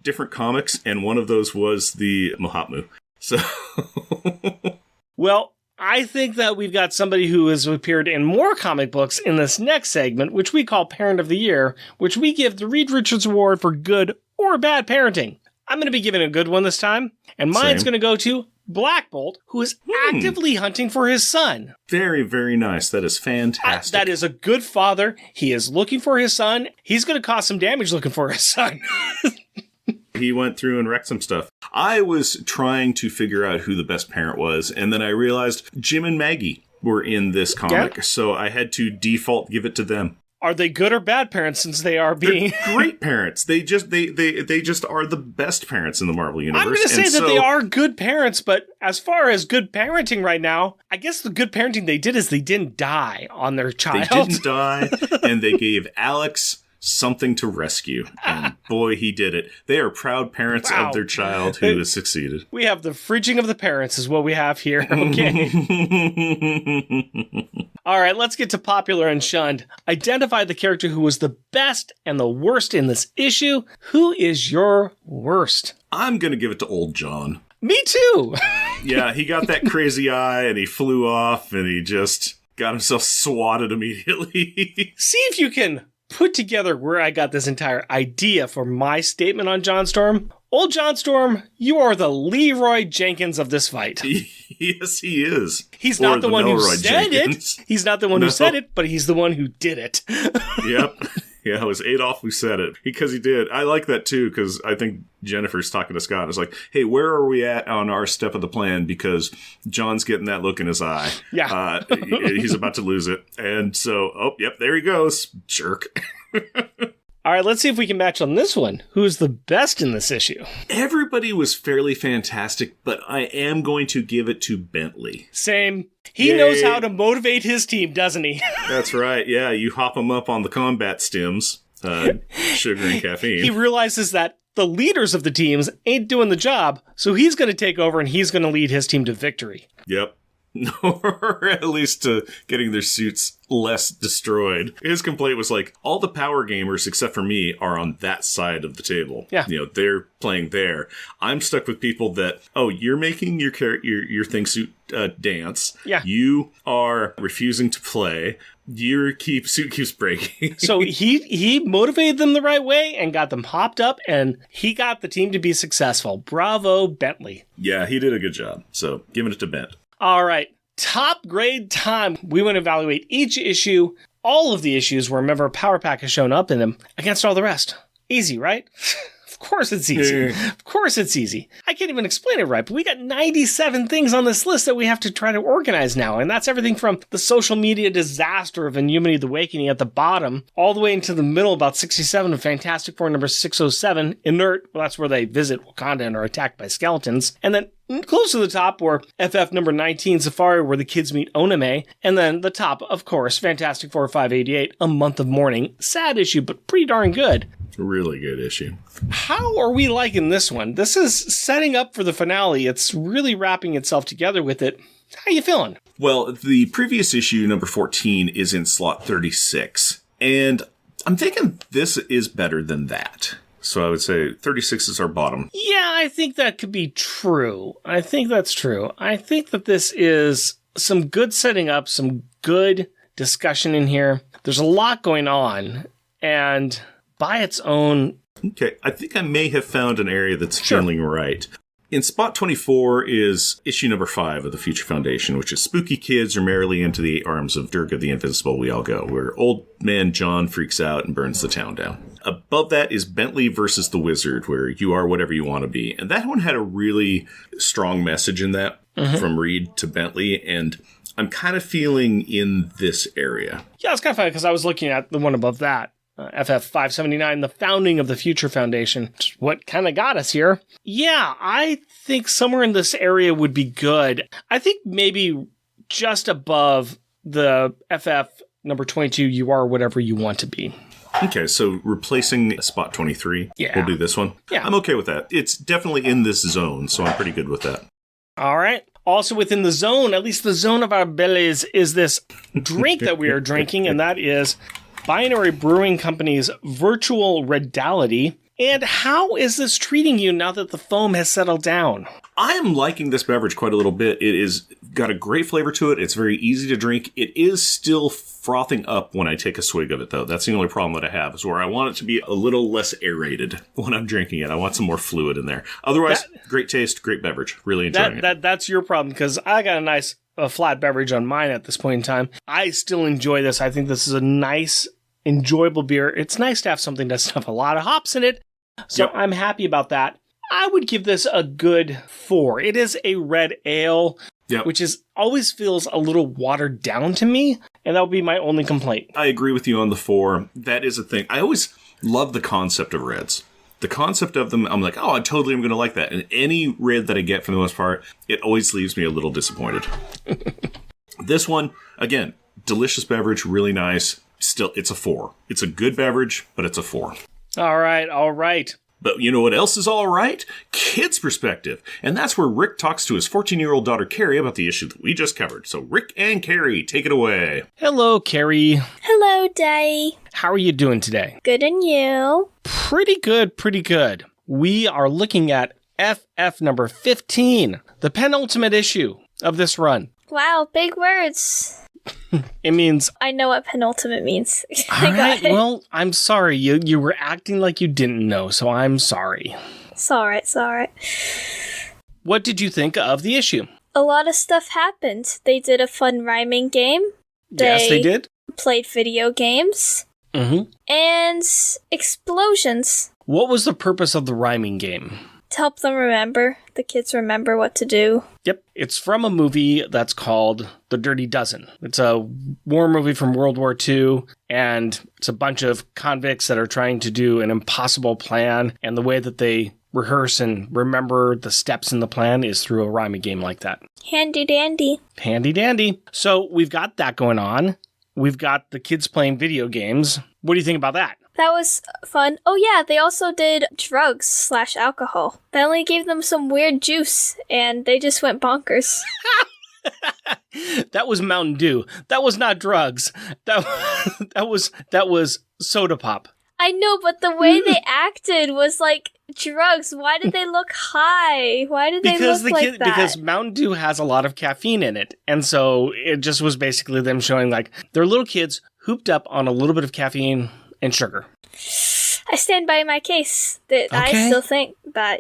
different comics, and one of those was the Mahatmu. So, well, I think that we've got somebody who has appeared in more comic books in this next segment, which we call Parent of the Year, which we give the Reed Richards Award for good or bad parenting. I'm going to be giving a good one this time, and mine's going to go to Black Bolt, who is actively hunting for his son. Very, very nice. That is fantastic. That is a good father. He is looking for his son. He's going to cause some damage looking for his son. He went through and wrecked some stuff. I was trying to figure out who the best parent was, and then I realized Jim and Maggie were in this comic, so I had to default give it to them. Are they good or bad parents since they are being... They're great parents. They just are the best parents in the Marvel Universe. I'm going to say that they are good parents, but as far as good parenting right now, I guess the good parenting they did is they didn't die on their child. They didn't die, and they gave Alex something to rescue. And boy, he did it. They are proud parents of their child who has succeeded. We have the fridging of the parents is what we have here. Okay. All right, let's get to popular and shunned. Identify the character who was the best and the worst in this issue. Who is your worst? I'm going to give it to old John. Me too. Yeah, he got that crazy eye and he flew off and he just got himself swatted immediately. See if you can put together where I got this entire idea for my statement on John Storm. Old John Storm, you are the Leroy Jenkins of this fight. Yes, he is. He's not the one who said it. He's not the one who said it, but he's the one who did it. Yep. Yeah, it was Adolf who said it. Because he did. I like that, too, because I think Jennifer's talking to Scott. And it's like, hey, where are we at on our step of the plan? Because John's getting that look in his eye. Yeah. He's about to lose it. And so, yep, there he goes. Jerk. All right, let's see if we can match on this one. Who's the best in this issue? Everybody was fairly fantastic, but I am going to give it to Bentley. Same. He knows how to motivate his team, doesn't he? That's right. Yeah, you hop him up on the combat stims, sugar and caffeine. He realizes that the leaders of the teams ain't doing the job, so he's going to take over and he's going to lead his team to victory. Yep. Or at least getting their suits less destroyed. His complaint was like, all the power gamers, except for me, are on that side of the table. Yeah. They're playing there. I'm stuck with people that, you're making your your thing suit dance. Yeah. You are refusing to play. Your suit keeps breaking. So he motivated them the right way and got them hopped up, and he got the team to be successful. Bravo, Bentley. Yeah, he did a good job. So giving it to Bent. All right. Top grade time. We want to evaluate each issue, all of the issues where a member of Power Pack has shown up in them, against all the rest. Easy, right? Of course it's easy. Of course it's easy. I can't even explain it right, but we got 97 things on this list that we have to try to organize now. And that's everything from the social media disaster of Inhumanity the Awakening at the bottom, all the way into the middle, about 67 of Fantastic Four number 607, Inert. Well, that's where they visit Wakanda and are attacked by skeletons. And then close to the top were FF number 19, Safari, where the kids meet Oname. And then the top, of course, Fantastic Four 588, A Month of Mourning. Sad issue, but pretty darn good. Really good issue. How are we liking this one? This is setting up for the finale. It's really wrapping itself together with it. How you feeling? Well, the previous issue, number 14, is in slot 36. And I'm thinking this is better than that. So I would say 36 is our bottom. Yeah, I think that could be true. I think that's true. I think that this is some good setting up, some good discussion in here. There's a lot going on, and by its own... Okay, I think I may have found an area that's feeling right. In spot 24 is issue number 5 of the Future Foundation, which is Spooky Kids Are Merrily Into the Arms of Durga the Invincible We All Go, where old man John freaks out and burns the town down. Above that is Bentley versus the Wizard, where you are whatever you want to be. And that one had a really strong message in that, from Reed to Bentley, and I'm kind of feeling in this area. Yeah, it's kind of funny, because I was looking at the one above that. FF 579, the founding of the Future Foundation, which is what kind of got us here. Yeah, I think somewhere in this area would be good. I think maybe just above the FF number 22, You Are Whatever You Want to Be. Okay, so replacing spot 23, we'll do this one. Yeah. I'm okay with that. It's definitely in this zone, so I'm pretty good with that. All right. Also within the zone, at least the zone of our bellies, is this drink that we are drinking, and that is Binary Brewing Company's Virtual Redality. And how is this treating you now that the foam has settled down? I am liking this beverage quite a little bit. It is got a great flavor to it. It's very easy to drink. It is still frothing up when I take a swig of it, though. That's the only problem that I have, is where I want it to be a little less aerated when I'm drinking it. I want some more fluid in there. Otherwise, great taste, great beverage. Really enjoying it. That's your problem, because I got a flat beverage on mine at this point in time. I still enjoy this. I think this is a nice, enjoyable beer. It's nice to have something that doesn't have a lot of hops in it. So I'm happy about that. I would give this a good 4. It is a red ale, which always feels a little watered down to me, and that would be my only complaint. I agree with you on the 4. That is a thing. I always love the concept of reds. The concept of them, I'm like, I totally am going to like that. And any red that I get, for the most part, it always leaves me a little disappointed. This one, again, delicious beverage, really nice. Still, it's a 4. It's a good beverage, but it's a 4. All right. But you know what else is all right? Kids' perspective. And that's where Rick talks to his 14-year-old daughter, Carrie, about the issue that we just covered. So Rick and Carrie, take it away. Hello, Carrie. Hello, Daddy. How are you doing today? Good, and you? Pretty good. We are looking at FF number 15, the penultimate issue of this run. Wow, big words. It means... I know what penultimate means. All right, well, I'm sorry. You were acting like you didn't know, so I'm sorry. It's all right. What did you think of the issue? A lot of stuff happened. They did a fun rhyming game. Yes, they did. Played video games. Mm-hmm. And explosions. What was the purpose of the rhyming game? To help them remember. The kids remember what to do. Yep. It's from a movie that's called The Dirty Dozen. It's a war movie from World War II, and it's a bunch of convicts that are trying to do an impossible plan, and the way that they rehearse and remember the steps in the plan is through a rhyming game like that. Handy dandy. Handy dandy. So we've got that going on. We've got the kids playing video games. What do you think about that? That was fun. Oh yeah, they also did drugs/alcohol. They only gave them some weird juice, and they just went bonkers. That was Mountain Dew. That was not drugs. That was soda pop. I know, but the way they acted was like drugs. Why did they look high? Why did they look like that? Because Mountain Dew has a lot of caffeine in it. And so it just was basically them showing like they're little kids hooped up on a little bit of caffeine and sugar. I stand by my case that I still think that,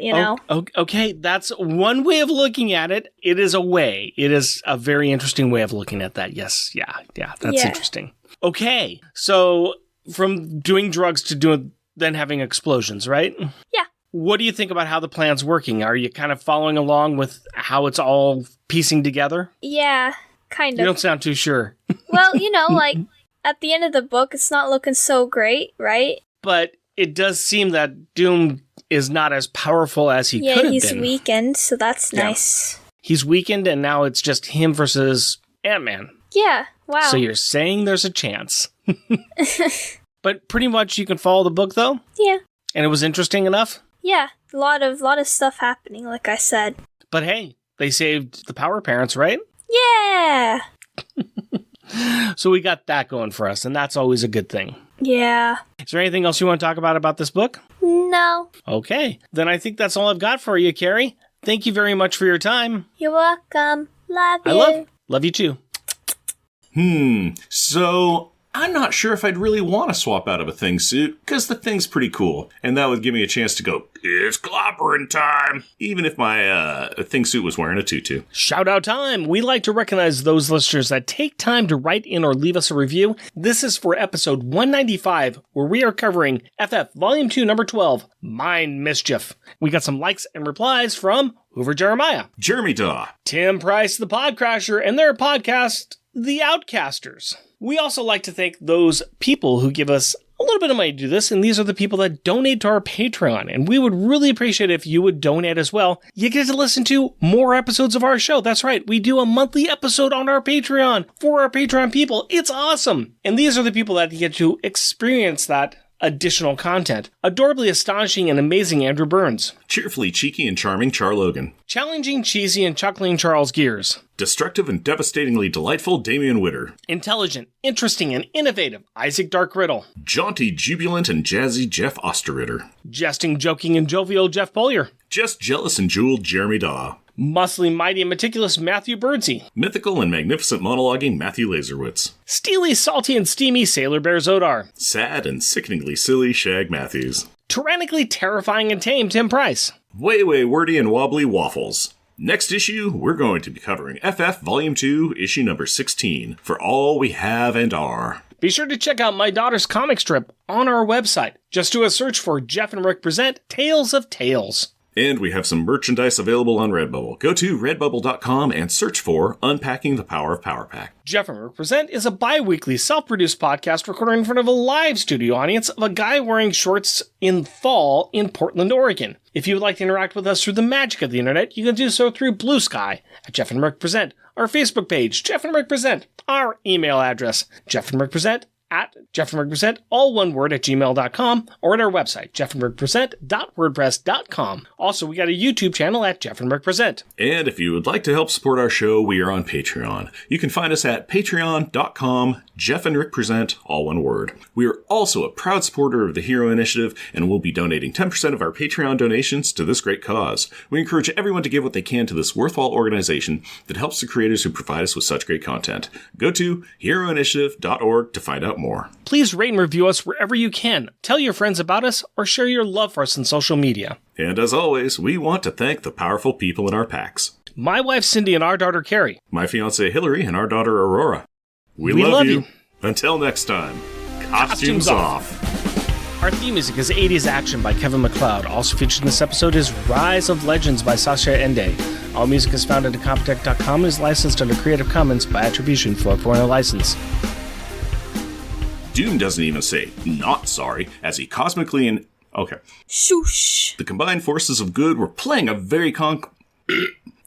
Okay, that's one way of looking at it. It is a way. It is a very interesting way of looking at that. Yes. Yeah. That's interesting. Okay. So from doing drugs to then having explosions, right? Yeah. What do you think about how the plan's working? Are you kind of following along with how it's all piecing together? Yeah, kind of. You don't sound too sure. Well, like at the end of the book, it's not looking so great, right? But it does seem that Doom is not as powerful as he could have been. Yeah, he's weakened, so that's nice. He's weakened, and now it's just him versus Ant-Man. Yeah, wow. So you're saying there's a chance. But pretty much you can follow the book, though? Yeah. And it was interesting enough? Yeah, a lot of stuff happening, like I said. But hey, they saved the Power Parents, right? Yeah! So we got that going for us, and that's always a good thing. Yeah. Is there anything else you want to talk about this book? No. Okay. Then I think that's all I've got for you, Carrie. Thank you very much for your time. You're welcome. Love you. I love you too. So I'm not sure if I'd really want to swap out of a thing suit, because the thing's pretty cool, and that would give me a chance to go, it's clobbering time, even if my thing suit was wearing a tutu. Shout out time! We like to recognize those listeners that take time to write in or leave us a review. This is for episode 195, where we are covering FF Volume 2, Number 12, Mind Mischief. We got some likes and replies from Hoover Jeremiah, Jeremy Daw, Tim Price, the Podcrasher, and their podcast, The Outcasters. We also like to thank those people who give us a little bit of money to do this, and these are the people that donate to our Patreon, and we would really appreciate it if you would donate as well. You get to listen to more episodes of our show. That's right, we do a monthly episode on our Patreon for our Patreon people. It's awesome! And these are the people that get to experience that additional content. Adorably astonishing and amazing Andrew Burns. Cheerfully cheeky and charming Char Logan. Challenging, cheesy, and chuckling Charles Gears. Destructive and devastatingly delightful Damian Witter. Intelligent, interesting, and innovative Isaac Dark Riddle. Jaunty, jubilant, and jazzy Jeff Osterritter. Jesting, joking, and jovial Jeff Pollier. Just jealous and jeweled Jeremy Daw. Muscly, mighty, and meticulous Matthew Birdsey. Mythical and magnificent monologuing Matthew Laserwitz. Steely, salty, and steamy Sailor Bear Zodar. Sad and sickeningly silly Shag Matthews. Tyrannically terrifying and tame Tim Price. Way wordy and wobbly Waffles. Next issue, we're going to be covering FF Volume 2, issue number 16, For All We Have and Are. Be sure to check out my daughter's comic strip on our website. Just do a search for Jeff and Rick Present Tales of Tales. And we have some merchandise available on Redbubble. Go to redbubble.com and search for Unpacking the Power of Power Pack. Jeff and Rick Present is a bi-weekly self-produced podcast recorded in front of a live studio audience of a guy wearing shorts in fall in Portland, Oregon. If you would like to interact with us through the magic of the internet, you can do so through Blue Sky at Jeff and Rick Present, our Facebook page, Jeff and Rick Present, our email address, Jeff and Rick Present at Jeff and Rick Present, all one word, at gmail.com, or at our website, jeffandrickpresent.wordpress.com. Also, we got a YouTube channel at Jeff and Rick Present. And if you would like to help support our show, we are on Patreon. You can find us at patreon.com, Jeff and Rick Present, all one word. We are also a proud supporter of the Hero Initiative, and we'll be donating 10% of our Patreon donations to this great cause. We encourage everyone to give what they can to this worthwhile organization that helps the creators who provide us with such great content. Go to heroinitiative.org to find out more. Please rate and review us wherever you can. Tell your friends about us or share your love for us on social media. And as always, we want to thank the powerful people in our packs. My wife Cindy and our daughter Carrie. My fiancée Hillary and our daughter Aurora. We love you. Until next time, costumes off. Our theme music is 80s Action by Kevin MacLeod. Also featured in this episode is Rise of Legends by Sasha Ende. All music is found at incompetech.com and is licensed under Creative Commons by Attribution 4.0 license. Doom doesn't even say not sorry, as he cosmically okay. Shoosh. The combined forces of good were playing a very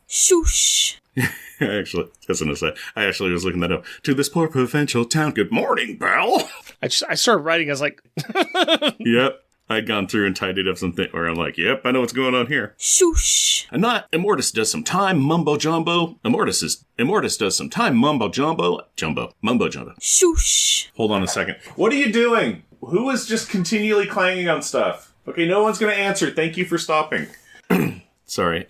Shoosh. I actually was looking that up. To this poor provincial town, good morning, Belle. I started writing, I was like... Yep. I'd gone through and tidied up something where I'm like, yep, I know what's going on here. Shoosh. And not Immortus does some time mumbo jumbo. Immortus does some time mumbo jumbo. Mumbo jumbo. Shoosh. Hold on a second. What are you doing? Who is just continually clanging on stuff? Okay, no one's going to answer. Thank you for stopping. Sorry.